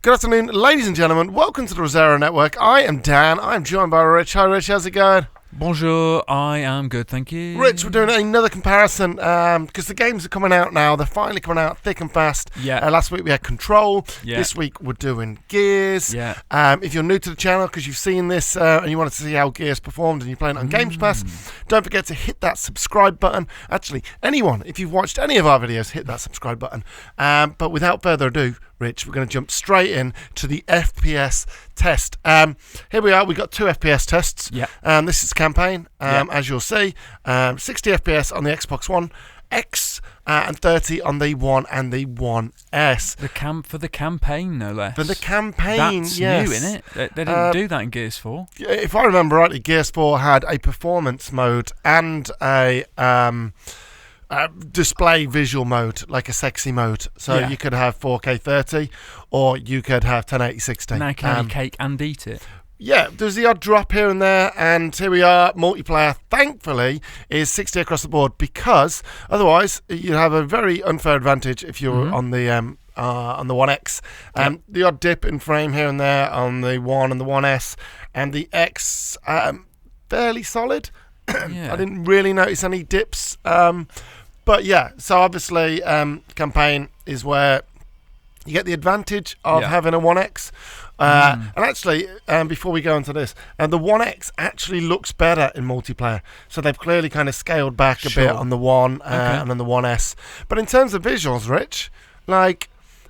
Good afternoon, ladies and gentlemen. Welcome to the Resero Network. I am Dan. I'm joined by Rich. Hi, Rich. How's it going? Bonjour. I am good, thank you. Rich, we're doing another comparison because the games are coming out now. They're finally coming out thick and fast. Yeah. Last week we had Control. Yeah. This week we're doing Gears. Yeah. If you're new to the channel because you've seen this and you wanted to see how Gears performed and you're playing it on Games Pass, don't forget to hit that subscribe button. Actually, anyone, if you've watched any of our videos, hit that subscribe button. But without further ado, Rich, we're going to jump straight in to the FPS test. Here we are. We've got two FPS tests. Yeah. This is campaign, as you'll see. 60 FPS on the Xbox One X and 30 on the One and the One S. For the campaign, no less. For the campaign, That's yes. new, isn't it? They didn't do that in Gears 4. If I remember rightly, Gears 4 had a performance mode and a display visual mode, like a sexy mode. So you could have 4K 30 or you could have 1080 60. Now can you cake and eat it? Yeah, there's the odd drop here and there, and here we are. Multiplayer, thankfully, is 60 across the board because otherwise you have a very unfair advantage if you're on the One X. The odd dip in frame here and there on the One and the One S, and the X fairly solid. I didn't really notice any dips, but yeah. So obviously, campaign is where you get the advantage of having a One X. And actually, before we go into this, the One X actually looks better in multiplayer. So they've clearly kind of scaled back a bit on the One and on the One S. But in terms of visuals, Rich, like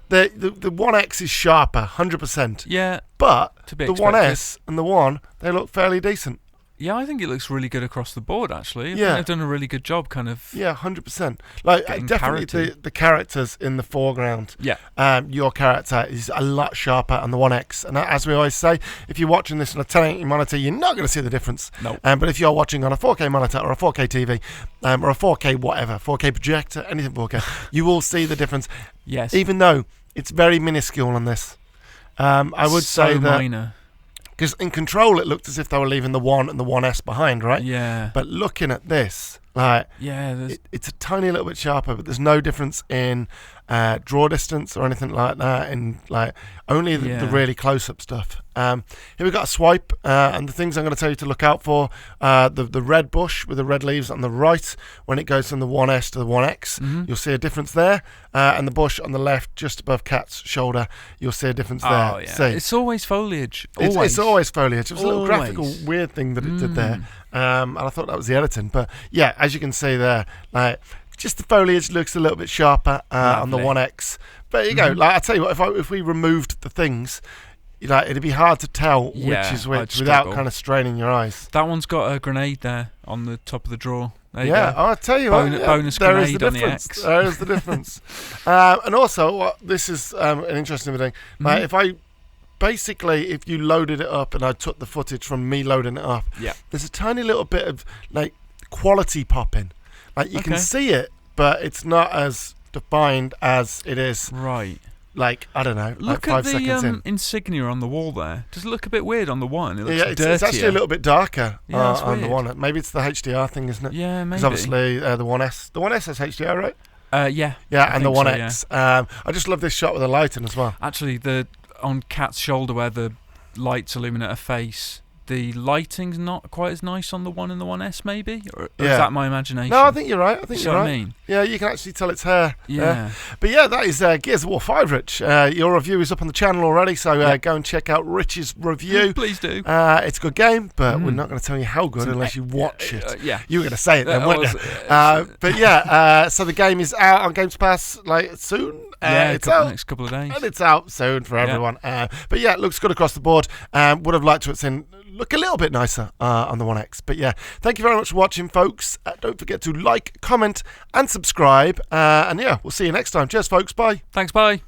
the One X is sharper, 100%. Yeah. But to be the expected. One S and the One, they look fairly decent. Yeah, I think it looks really good across the board, actually. I think they've done a really good job, kind of. Yeah, 100%. Like, definitely the characters in the foreground. Yeah. Your character is a lot sharper on the One X. And as we always say, if you're watching this on a 1080 monitor, you're not going to see the difference. No. But if you're watching on a 4K monitor or a 4K TV or a 4K whatever, 4K projector, anything 4K, you will see the difference. Yes. Even though it's very minuscule on this. I would say that. Minor. Because in Control, it looked as if they were leaving the One and the One S behind, right? Yeah. But looking at this, like, it's a tiny little bit sharper, but there's no difference in draw distance or anything like that. In like only the really close-up stuff. Here we've got a swipe, and the things I'm going to tell you to look out for: the red bush with the red leaves on the right when it goes from the One S to the One X. You'll see a difference there, and the bush on the left, just above Cat's shoulder, you'll see a difference there. Oh yeah. See? It's always foliage. It's always foliage. It was a little graphical weird thing that it did there, and I thought that was the editing. But yeah, as you can see there, like just the foliage looks a little bit sharper on the One X. But there you go. Like I tell you what, if we removed the things, it'd be hard to tell which is which without kind of straining your eyes. That one's got a grenade there on the top of the drawer. There you go. I'll tell you bonus there is grenade the on difference. the X. There is the difference. And also, this is an interesting thing. Like if you loaded it up and I took the footage from me loading it up, there's a tiny little bit of like quality popping. Like you can see it, but it's not as defined as it is. Right. Like, I don't know, look like 5 at seconds in. insignia on the wall there. Does it look a bit weird on the One? It looks it's actually a little bit darker on the weird. One. Maybe it's the HDR thing, isn't it? Yeah, maybe. Because obviously the One S has HDR, right? Yeah. Yeah, and the One so, X. I just love this shot with the lighting as well. Actually, on Cat's shoulder where the lights illuminate her face, the lighting's not quite as nice on the One and the One S, maybe? Or is that my imagination? No, I think you're right. I think you're right. What I mean? Yeah, you can actually tell it's hair. Yeah. But yeah, that is Gears of War 5, Rich. Your review is up on the channel already, so go and check out Rich's review. Please do. It's a good game, but we're not going to tell you how good unless you watch it. You were going to say it then, weren't you? But yeah, so the game is out on Games Pass soon. It's out next couple of days. And it's out soon for everyone. But yeah, it looks good across the board. Would have liked to have seen look a little bit nicer on the One X. But yeah, thank you very much for watching, folks. Don't forget to like, comment, and subscribe. And yeah, we'll see you next time. Cheers, folks. Bye. Thanks. Bye.